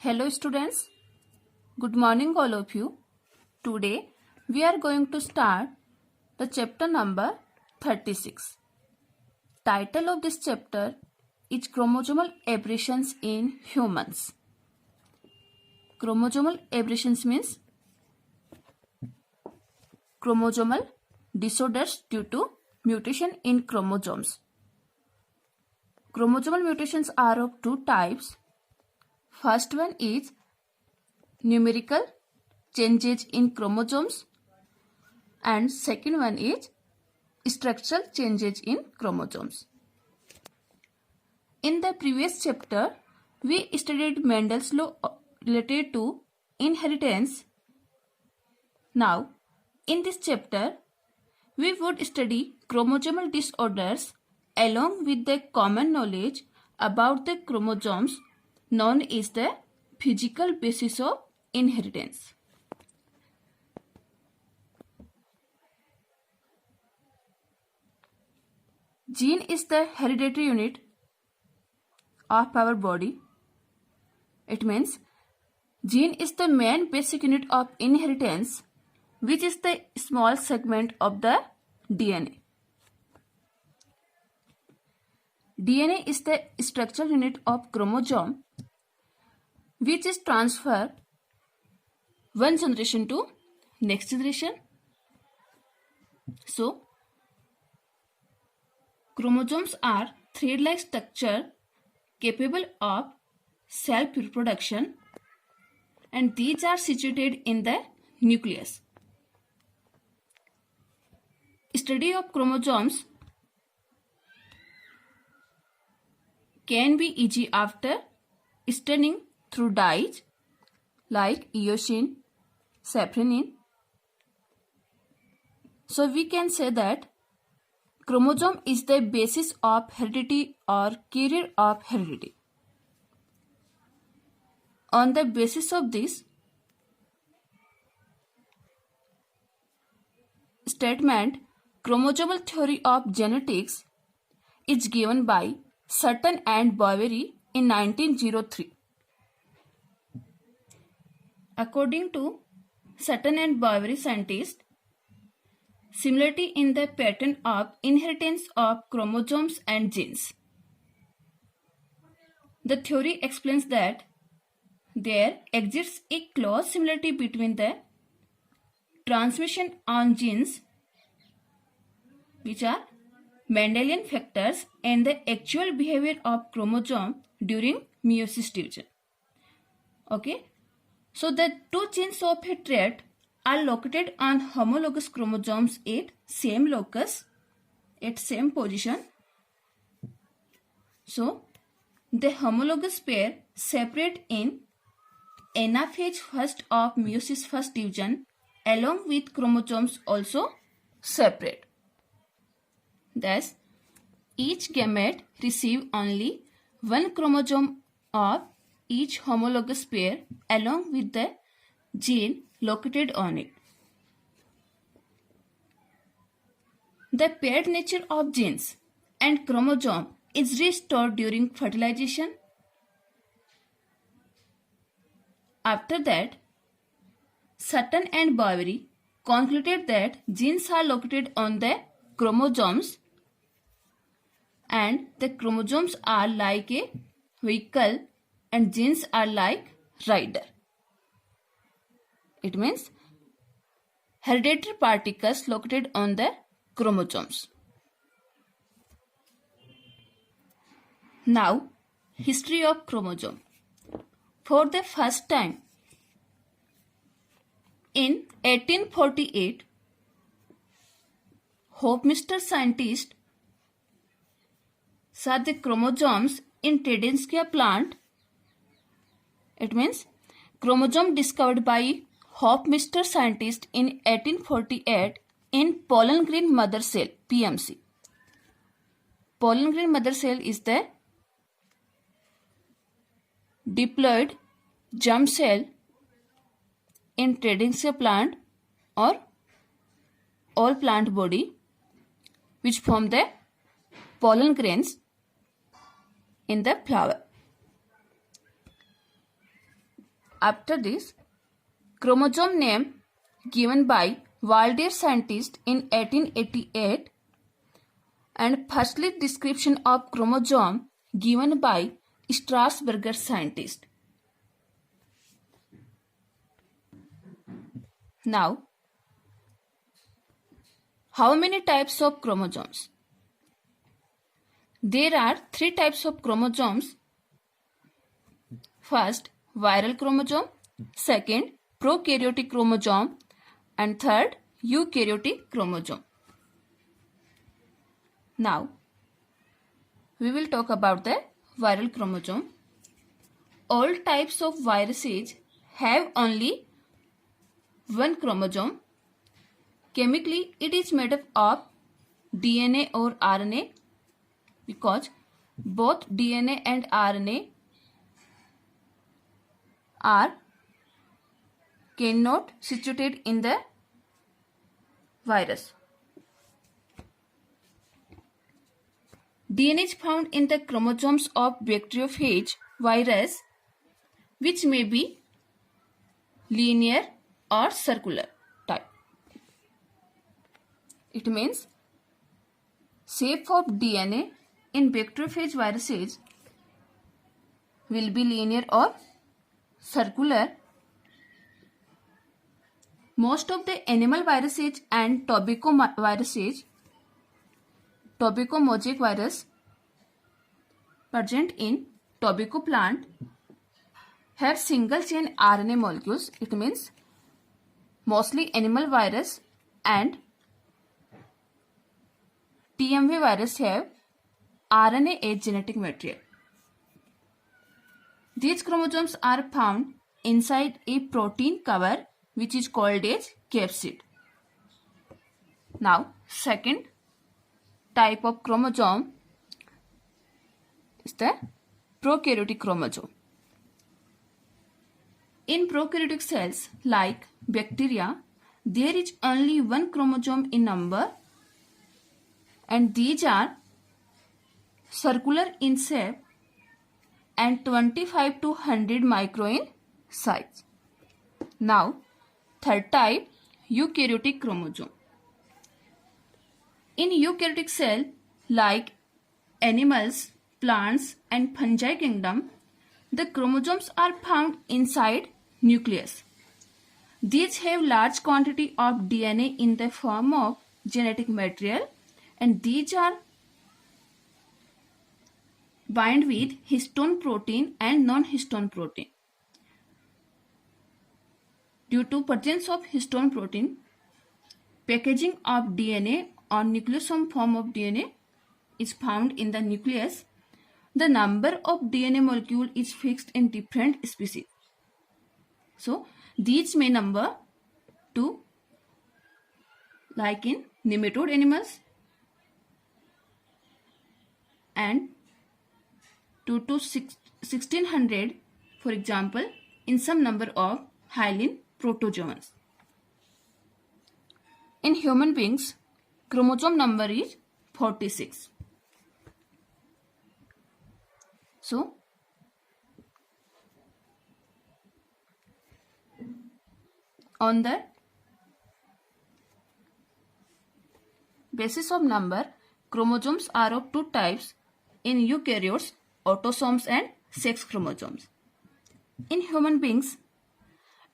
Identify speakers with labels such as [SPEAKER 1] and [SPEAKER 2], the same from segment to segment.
[SPEAKER 1] Hello students, good morning all of you. Today we are going to start the chapter number 36. Title of this chapter is Chromosomal Aberrations in Humans. Chromosomal aberrations means chromosomal disorders due to mutation in chromosomes. Chromosomal mutations are of two types. First one is numerical changes in chromosomes and second one is structural changes in chromosomes. In the previous chapter, we studied Mendel's law related to inheritance. Now, in this chapter, we would study chromosomal disorders along with the common knowledge about the chromosomes known as the physical basis of inheritance. Gene is the hereditary unit of our body. It means gene is the main basic unit of inheritance, which is the small segment of the DNA. DNA is the structural unit of chromosome, which is transferred one generation to next generation. So, chromosomes are thread-like structure capable of self-reproduction, and these are situated in the nucleus. Study of chromosomes can be easy after studying through dyes like eosine, safranin. So we can say that chromosome is the basis of heredity or carrier of heredity. On the basis of this statement, chromosomal theory of genetics is given by Sutton and Boveri in 1903. According to Sutton and Boveri scientists, similarity in the pattern of inheritance of chromosomes and genes. The theory explains that there exists a close similarity between the transmission on genes, which are Mendelian factors, and the actual behavior of chromosome during meiosis division. Okay, so the two genes of a trait are located on homologous chromosomes at same locus, at same position. So, the homologous pair separate in anaphase first of meiosis first division, along with chromosomes also separate. Thus, each gamete receive only one chromosome of each homologous pair along with the gene located on it. The paired nature of genes and chromosome is restored during fertilization. After that, Sutton and Boveri concluded that genes are located on the chromosomes and the chromosomes are like a vehicle and genes are like rider. It means hereditary particles located on the chromosomes. Now, history of chromosome. For the first time, in 1848, Hofmeister scientist saw the chromosomes in Tedeschia plant. It means chromosome discovered by Hofmeister scientist in 1848 in pollen grain mother cell, PMC. Pollen grain mother cell is the diploid germ cell in Tedeschia plant or all plant body, which form the pollen grains in the flower. After this, chromosome name given by Waldeer scientist in 1888 and firstly description of chromosome given by Strasburger scientist. Now, how many types of chromosomes? There are 3 types of chromosomes. First, viral chromosome. Second, prokaryotic chromosome. And third, eukaryotic chromosome. Now, we will talk about the viral chromosome. All types of viruses have only one chromosome. Chemically, it is made up of DNA or RNA because both DNA and RNA are cannot situated in the virus. DNA is found in the chromosomes of bacteriophage virus, which may be linear or circular type. It means shape of DNA in bacteriophage viruses will be linear or circular. Most of the animal viruses and tobacco viruses, tobacco mosaic virus present in tobacco plant have single chain RNA molecules. It means mostly animal virus and TMV virus have RNA as genetic material. These chromosomes are found inside a protein cover which is called as capsid. Now, second type of chromosome is the prokaryotic chromosome. In prokaryotic cells like bacteria, there is only one chromosome in number and these are circular in shape and 25 to 100 micro in size. Now, third type, eukaryotic chromosome. In eukaryotic cell like animals, plants and fungi kingdom, the chromosomes are found inside nucleus. These have large quantity of DNA in the form of genetic material and these are bind with histone protein and non-histone protein. Due to presence of histone protein, packaging of DNA or nucleosome form of DNA is found in the nucleus. The number of DNA molecule is fixed in different species. So, these may number to like in nematode animals and 2 to 1600 for example in some number of hyaline protozoans. In human beings, chromosome number is 46. So, on the basis of number, chromosomes are of two types in eukaryotes, autosomes and sex chromosomes. In human beings,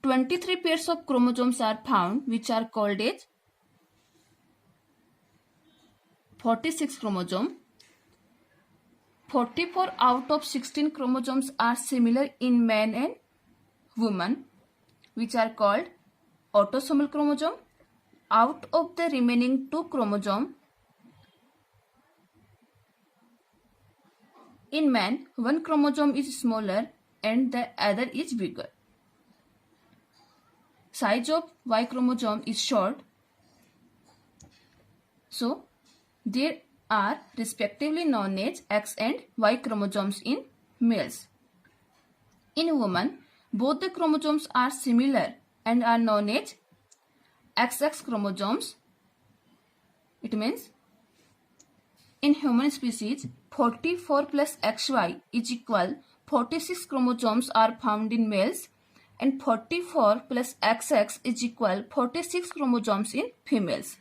[SPEAKER 1] 23 pairs of chromosomes are found which are called as 46 chromosome. 44 out of 16 chromosomes are similar in man and woman which are called autosomal chromosome. Out of the remaining 2 chromosomes, in man, one chromosome is smaller and the other is bigger. Size of Y chromosome is short. So, there are respectively known as X and Y chromosomes in males. In women, both the chromosomes are similar and are known as XX chromosomes. It means in human species, 44 plus XY is equal 46 chromosomes are found in males and 44 plus XX is equal 46 chromosomes in females.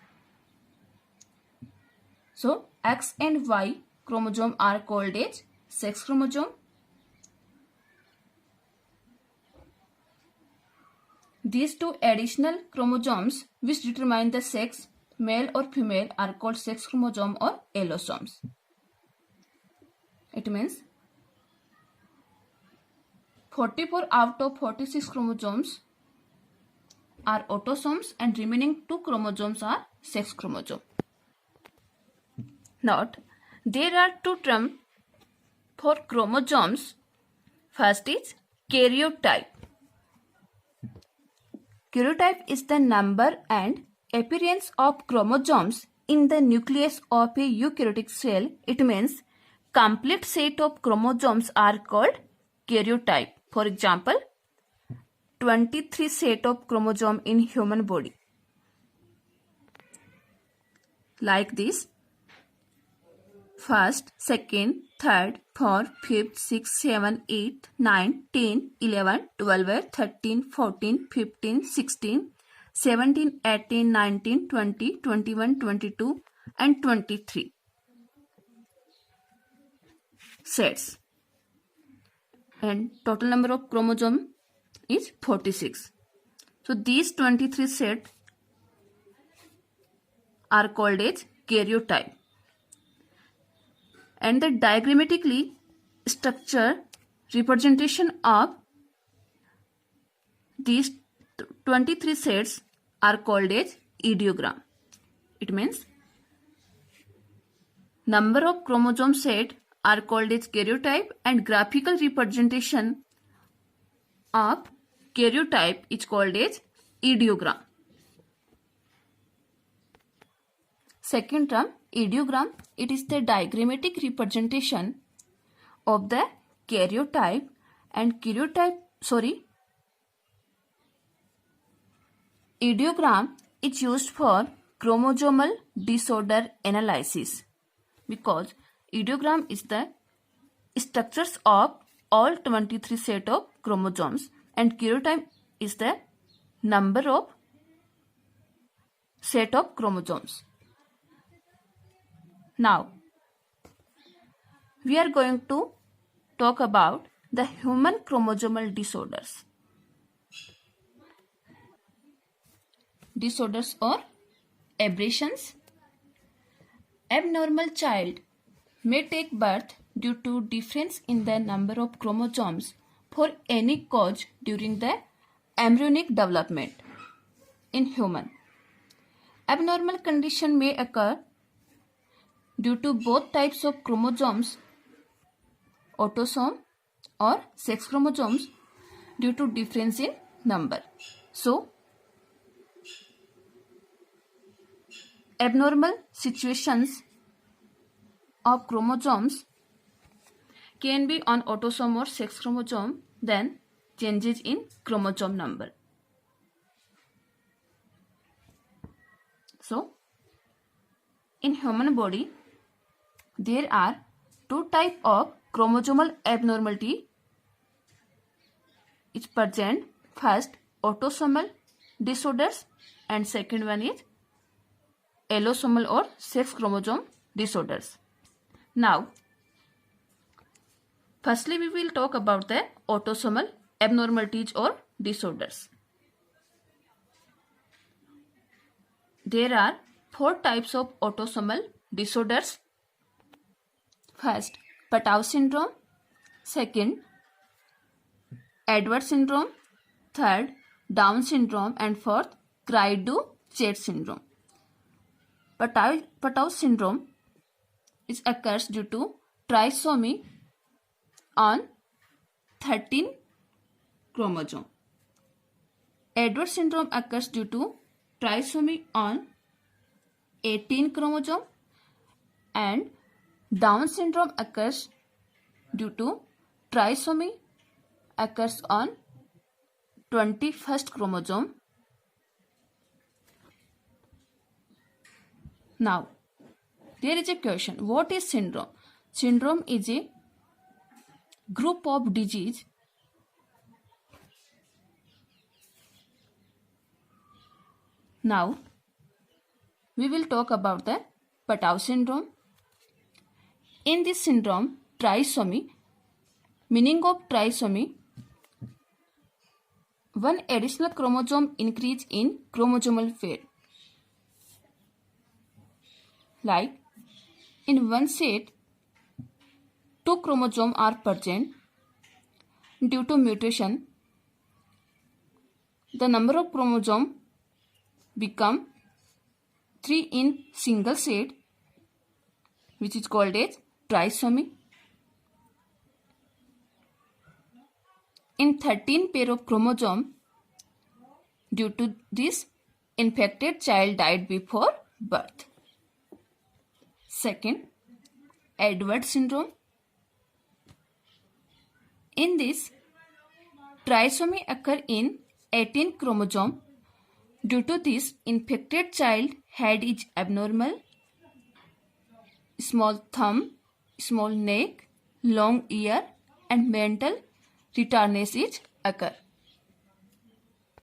[SPEAKER 1] So X and Y chromosome are called as sex chromosome. These two additional chromosomes which determine the sex, male or female, are called sex chromosome or allosomes. It means 44 out of 46 chromosomes are autosomes and remaining 2 chromosomes are sex chromosomes. Note, there are two terms for chromosomes. First is karyotype. Karyotype is the number and appearance of chromosomes in the nucleus of a eukaryotic cell. It means complete set of chromosomes are called karyotype. For example, 23 set of chromosome in human body. Like this: first, second, third, fourth, fifth, sixth, seventh, eighth, 9, 10, 11, 12, 13, 14, 15, 16, 17, 18, 19, 20, 21, 22 and 23 sets. And total number of chromosome is 46. So these 23 sets are called as karyotype. And the diagrammatically structure representation of these 23 sets are called as ideogram. It means number of chromosome set are called as karyotype and graphical representation of karyotype is called as ideogram. Second term, ideogram, it is the diagrammatic representation of the karyotype and ideogram is used for chromosomal disorder analysis because ideogram is the structures of all 23 set of chromosomes and karyotype is the number of set of chromosomes. Now, we are going to talk about the human chromosomal disorders. Disorders or aberrations. Abnormal child may take birth due to difference in the number of chromosomes for any cause during the embryonic development in human. Abnormal condition may occur due to both types of chromosomes, autosome or sex chromosomes, due to difference in number. So, abnormal situations of chromosomes can be on autosome or sex chromosome, then changes in chromosome number. So, in human body, there are two types of chromosomal abnormality is present. First, autosomal disorders and second one is allosomal or sex chromosome disorders. Now, firstly we will talk about the autosomal abnormalities or disorders. There are 4 types of autosomal disorders. First, Patau syndrome. Second, Edwards syndrome. Third, Down syndrome. And fourth, Cry-Du-Chet syndrome. Patau syndrome occurs due to trisomy on 13 chromosome. Edwards syndrome occurs due to trisomy on 18 chromosome and Down syndrome occurs due to trisomy occurs on 21st chromosome. Now, there is a question, what is syndrome? Syndrome is a group of disease Now we will talk about the Patau syndrome. In this syndrome, trisomy, meaning of trisomy, one additional chromosome increase in chromosomal pair. Like in one set, 2 chromosomes are present. Due to mutation, the number of chromosomes become 3 in single set, which is called as trisomy. In 13 pair of chromosomes, due to this, infected child died before birth. Second, Edwards syndrome. In this, trisomy occur in 18 chromosomes. Due to this, infected child head is abnormal, small thumb, small neck, long ear, and mental retardation occur.